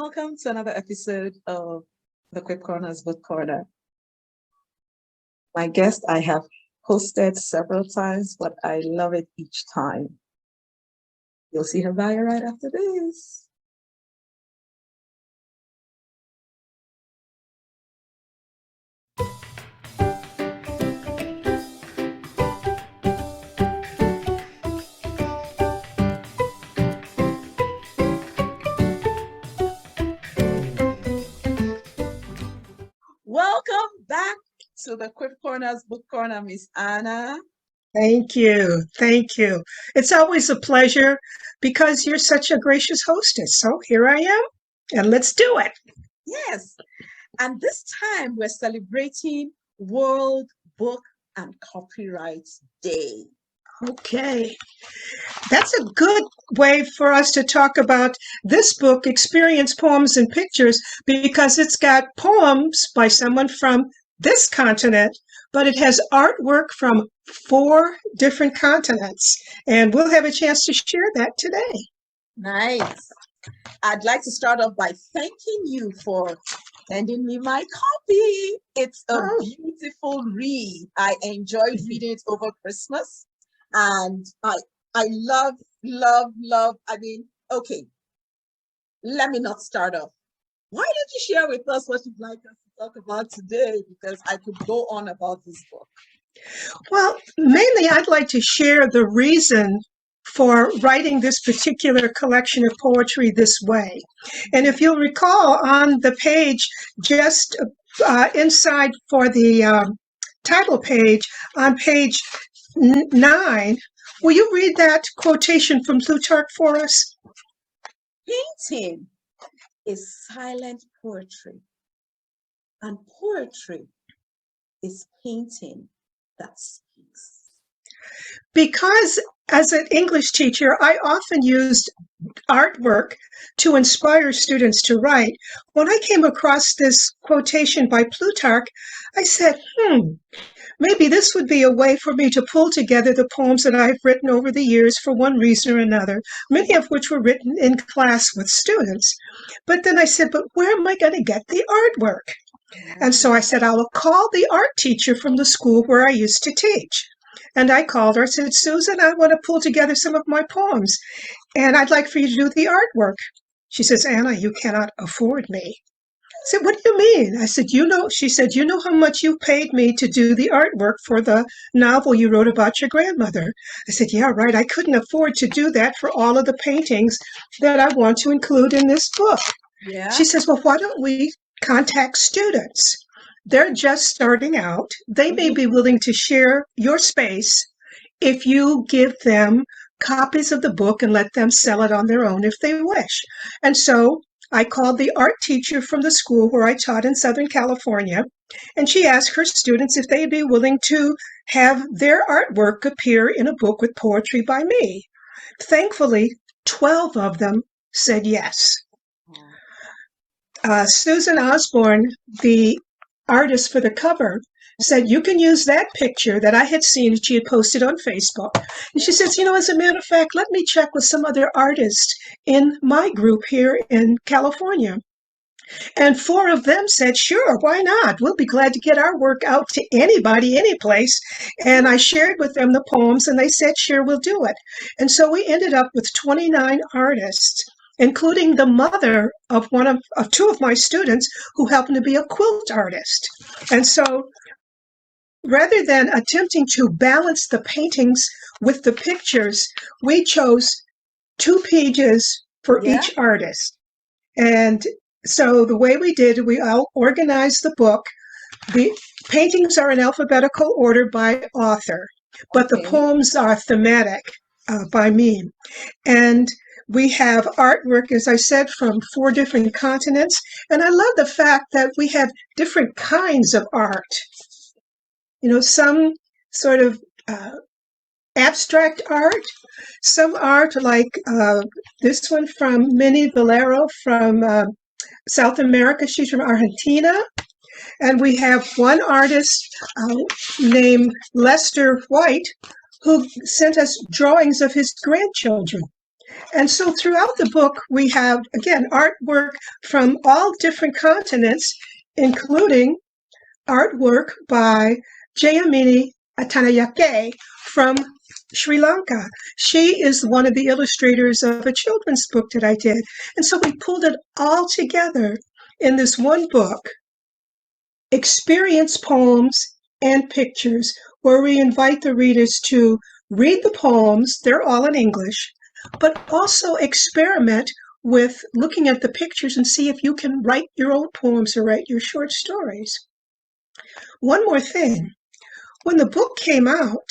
Welcome to another episode of the Quip Corner's Book Corner. My guest I have hosted several times, but I love it each time. You'll see her bio right after this. Welcome back to the Quip Corner's Book Corner, Miss Anna. Thank you. Thank you. It's always a pleasure because you're such a gracious hostess. So here I am, and let's do it. Yes, and this time we're celebrating World Book and Copyright Day. Okay. That's a good way for us to talk about this book, Experience Poems and Pictures, because it's got poems by someone from this continent, but it has artwork from 4 different continents. And we'll have a chance to share that today. Nice. I'd like to start off by thanking you for sending me my copy. It's a beautiful read. I enjoyed reading it over Christmas. And I love. Okay, let me not start off. Why don't you share with us what you'd like us to talk about today? Because I could go on about this book. Well, mainly I'd like to share the reason for writing this particular collection of poetry this way. And if you'll recall on the page, just inside for the title page, on page 9, will you read that quotation from Plutarch for us? Painting is silent poetry, and poetry is painting that speaks. Because as an English teacher, I often used artwork to inspire students to write. When I came across this quotation by Plutarch, I said, maybe this would be a way for me to pull together the poems that I've written over the years for one reason or another, many of which were written in class with students. But then I said, but where am I going to get the artwork? And so I said, I will call the art teacher from the school where I used to teach. And I called her. I said, Susan, I want to pull together some of my poems, and I'd like for you to do the artwork. She says, Anna, you cannot afford me. I said, what do you mean? I said, she said, you know how much you paid me to do the artwork for the novel you wrote about your grandmother? I said, yeah, right. I couldn't afford to do that for all of the paintings that I want to include in this book. Yeah. She says, well, why don't we contact students? They're just starting out. They may be willing to share your space if you give them copies of the book and let them sell it on their own if they wish. And so I called the art teacher from the school where I taught in Southern California, and she asked her students if they'd be willing to have their artwork appear in a book with poetry by me. Thankfully, 12 of them said yes. Susan Osborne, the artist for the cover, said, you can use that picture that I had seen that she had posted on Facebook. And she says, as a matter of fact, let me check with some other artists in my group here in California. And 4 of them said, sure, why not? We'll be glad to get our work out to anybody, any place. And I shared with them the poems, and they said, sure, we'll do it. And so we ended up with 29 artists, including the mother of of 2 of my students who happened to be a quilt artist. And so rather than attempting to balance the paintings with the pictures, we chose 2 pages for each artist. And so the way we did, we all organized the book. The paintings are in alphabetical order by author, but the poems are thematic by me. And we have artwork, as I said, from 4 different continents. And I love the fact that we have different kinds of art. Some sort of abstract art, some art like this one from Minnie Valero from South America. She's from Argentina. And we have one artist named Lester White who sent us drawings of his grandchildren. And so throughout the book, we have, again, artwork from all different continents, including artwork by Jayamini Atanayake from Sri Lanka. She is one of the illustrators of a children's book that I did. And so we pulled it all together in this one book, Experience Poems and Pictures, where we invite the readers to read the poems, they're all in English, but also experiment with looking at the pictures and see if you can write your own poems or write your short stories. One more thing. When the book came out,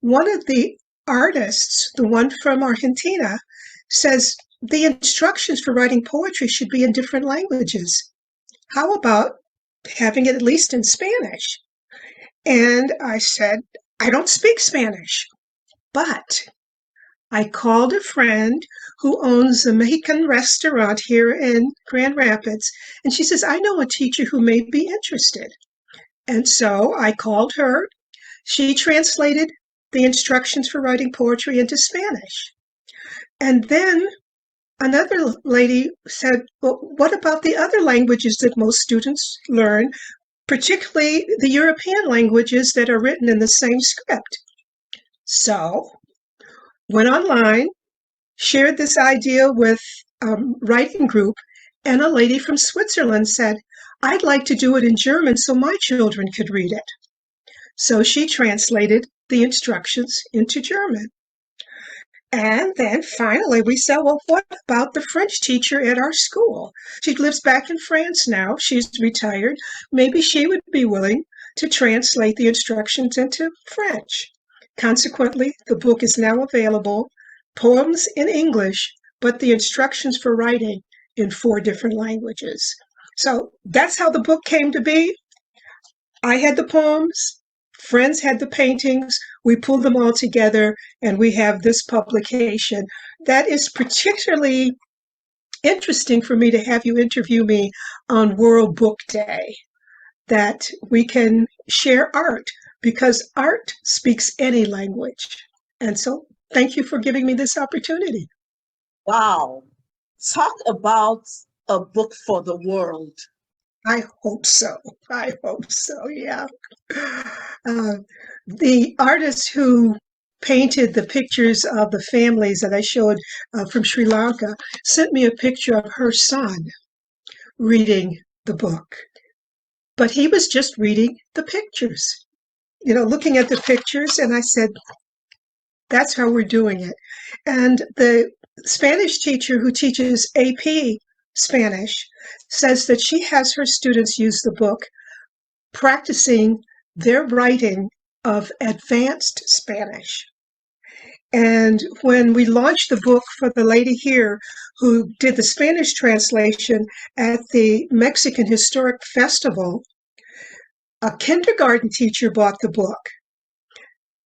one of the artists, the one from Argentina, says the instructions for writing poetry should be in different languages. How about having it at least in Spanish? And I said, I don't speak Spanish, but I called a friend who owns a Mexican restaurant here in Grand Rapids, and she says, I know a teacher who may be interested. And so I called her. She translated the instructions for writing poetry into Spanish. And then another lady said, well, what about the other languages that most students learn, particularly the European languages that are written in the same script? So went online, shared this idea with a writing group, and a lady from Switzerland said, I'd like to do it in German so my children could read it. So she translated the instructions into German. And then finally we said, well, what about the French teacher at our school? She lives back in France now. She's retired. Maybe she would be willing to translate the instructions into French. Consequently, the book is now available, poems in English, but the instructions for writing in 4 different languages. So that's how the book came to be. I had the poems, friends had the paintings, we pulled them all together, and we have this publication. That is particularly interesting for me to have you interview me on World Book Day, that we can share art, because art speaks any language. And so thank you for giving me this opportunity. Wow. Talk about a book for the world. I hope so. I hope so, yeah. The artist who painted the pictures of the families that I showed from Sri Lanka sent me a picture of her son reading the book. But he was just reading the pictures, looking at the pictures, and I said, that's how we're doing it. And the Spanish teacher who teaches AP Spanish says that she has her students use the book practicing their writing of advanced Spanish. And when we launched the book for the lady here who did the Spanish translation at the Mexican Historic Festival, a kindergarten teacher bought the book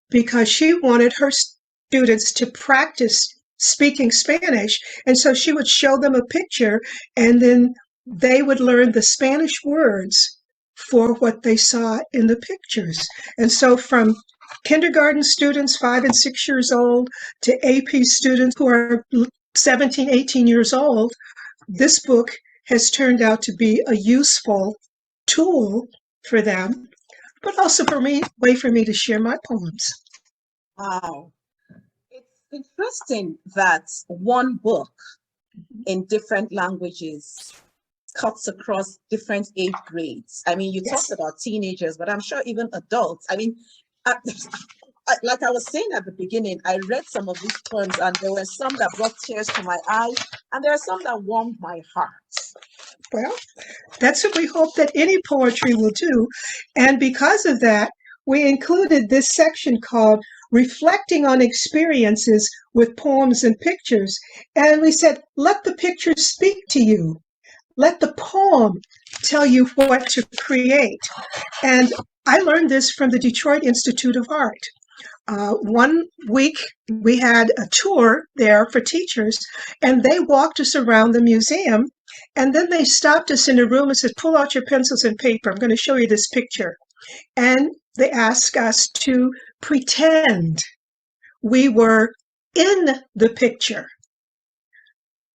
because she wanted her students to practice speaking Spanish. And so she would show them a picture, and then they would learn the Spanish words for what they saw in the pictures. And so from kindergarten students, 5 and 6 years old, to AP students who are 17, 18 years old, this book has turned out to be a useful tool for them, but also for me, way for me to share my poems. Wow. It's interesting that one book in different languages cuts across different age grades. I mean, you Yes. talked about teenagers, but I'm sure even adults. I mean, like I was saying at the beginning, I read some of these poems and there were some that brought tears to my eye and there are some that warmed my heart. Well, that's what we hope that any poetry will do. And because of that, we included this section called Reflecting on Experiences with Poems and Pictures. And we said, let the pictures speak to you. Let the poem tell you what to create. And I learned this from the Detroit Institute of Art. One week we had a tour there for teachers, and they walked us around the museum, and then they stopped us in a room and said, pull out your pencils and paper. I'm going to show you this picture. And they asked us to pretend we were in the picture.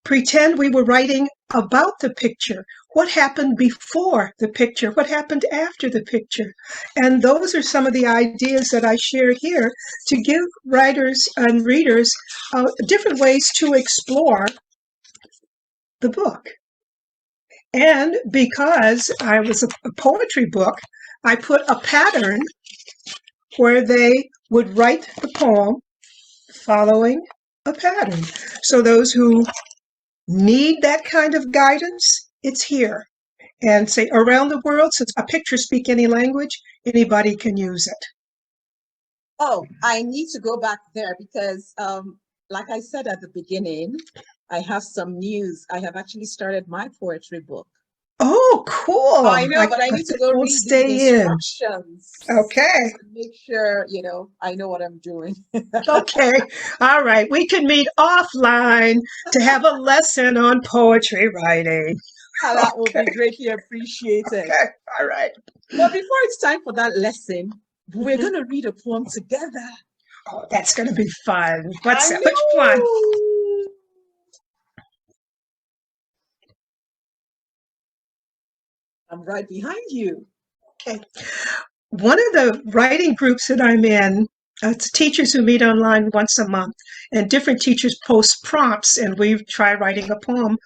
pretend we were writing about the picture. What happened before the picture? What happened after the picture? And those are some of the ideas that I shared here to give writers and readers different ways to explore the book. And because I was a poetry book, I put a pattern where they would write the poem following a pattern. So those who need that kind of guidance, it's here. And say around the world, since a picture speaks any language, anybody can use it. Oh, I need to go back there because, like I said at the beginning, I have some news. I have actually started my poetry book. Oh, cool. I know, but I need to go We'll read the stay in. instructions. Okay. To make sure, I know what I'm doing. Okay. All right. We can meet offline to have a lesson on poetry writing. That will Okay. be greatly appreciated. Okay. All right. But before it's time for that lesson, we're Mhm. going to read a poem together. Oh, that's going to be fun. What's I that? Which one? know. I'm right behind you. Okay. One of the writing groups that I'm in, it's teachers who meet online once a month, and different teachers post prompts, and we try writing a poem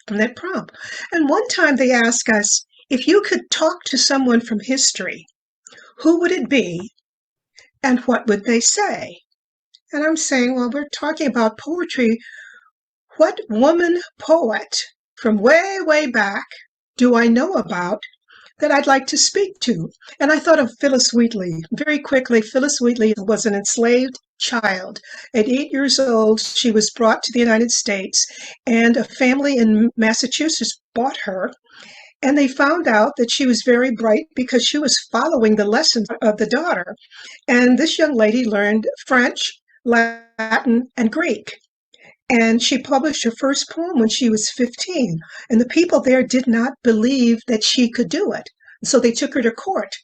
from that prompt. And one time they asked us, if you could talk to someone from history, who would it be, and what would they say? And I'm saying, well, we're talking about poetry. What woman poet from way, way back do I know about that I'd like to speak to? And I thought of Phyllis Wheatley. Very quickly, Phyllis Wheatley was an enslaved child. At 8 years old, she was brought to the United States, and a family in Massachusetts bought her. And they found out that she was very bright because she was following the lessons of the daughter. And this young lady learned French, Latin, and Greek. And she published her first poem when she was 15. And the people there did not believe that she could do it. So they took her to court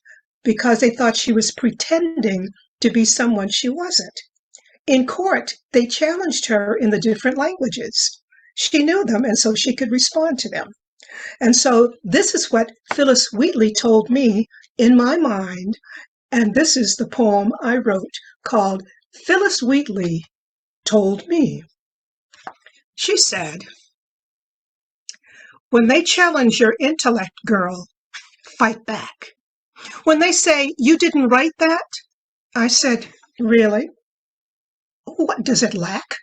because they thought she was pretending to be someone she wasn't. In court, they challenged her in the different languages. She knew them, and so she could respond to them. And so this is what Phyllis Wheatley told me in my mind. And this is the poem I wrote called Phyllis Wheatley Told Me. She said, when they challenge your intellect, girl, fight back. When they say, you didn't write that, I said, really? What does it lack?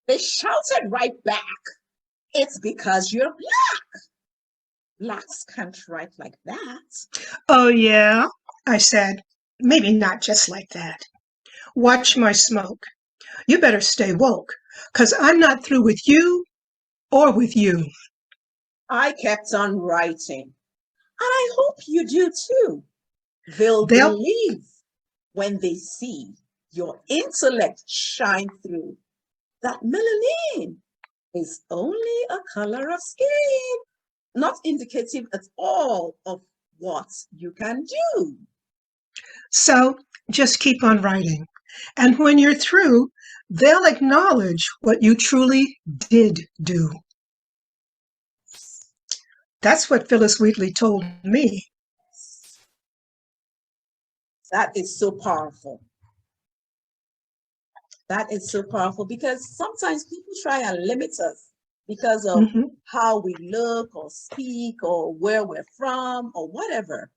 They shouted right back. It's because you're black. Blacks can't write like that. Oh, yeah, I said, maybe not just like that. Watch my smoke. You better stay woke, 'cause I'm not through with you or with you. I kept on writing, and I hope you do too. They'll They'll believe when they see your intellect shine through that melanin is only a color of skin, not indicative at all of what you can do. So just keep on writing. And when you're through, they'll acknowledge what you truly did do. That's what Phyllis Wheatley told me. That is so powerful. That is so powerful because sometimes people try and limit us because of how we look or speak or where we're from or whatever.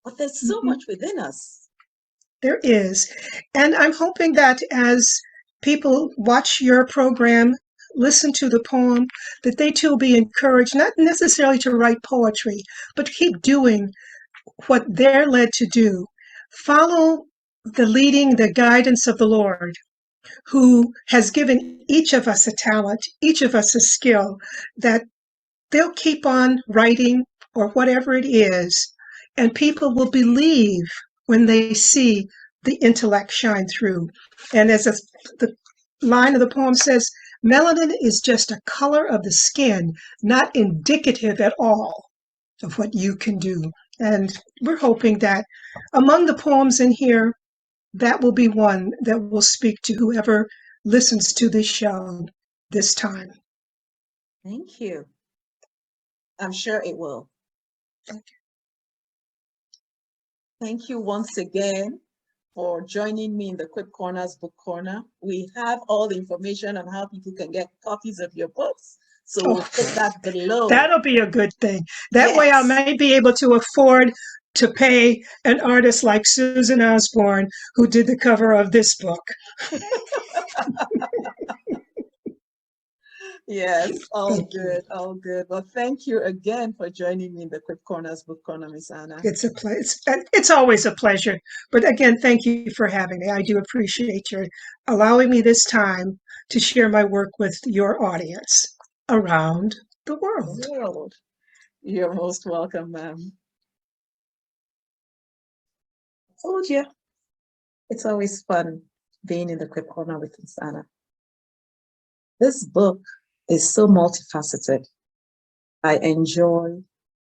But there's so much within us. There is. And I'm hoping that as people watch your program, listen to the poem, that they too will be encouraged, not necessarily to write poetry, but keep doing what they're led to do. Follow the leading, the guidance of the Lord, who has given each of us a talent, each of us a skill, that they'll keep on writing or whatever it is, and people will believe when they see the intellect shine through. And as the line of the poem says, melanin is just a color of the skin, not indicative at all of what you can do. And we're hoping that among the poems in here, that will be one that will speak to whoever listens to this show this time. Thank you. I'm sure it will. Thank you once again for joining me in the Quip Corners Book Corner. We have all the information on how people can get copies of your books. So we'll put that below. That'll be a good thing. That way I Yes. may be able to afford to pay an artist like Susan Osborne, who did the cover of this book. Yes, all Thank you. good, all good. Well, thank you again for joining me in the Quip Corners Book Corner, Miss Anna. It's always a pleasure. But again, thank you for having me. I do appreciate your allowing me this time to share my work with your audience around the world. You're most welcome, ma'am. Told you. It's always fun being in the Quip Corner with Miss Anna. This book is so multifaceted. I enjoy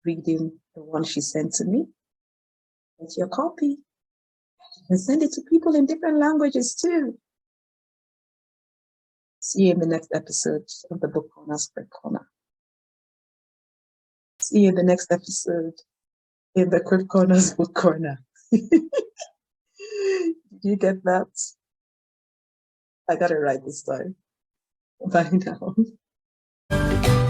reading the one she sent to me. Get your copy and send it to people in different languages too. See you in the next episode of the Book Corner's Quip Corner. See you in the next episode in the Quip Corner's Book Corner. Did you get that? I got it right this time. Bye now.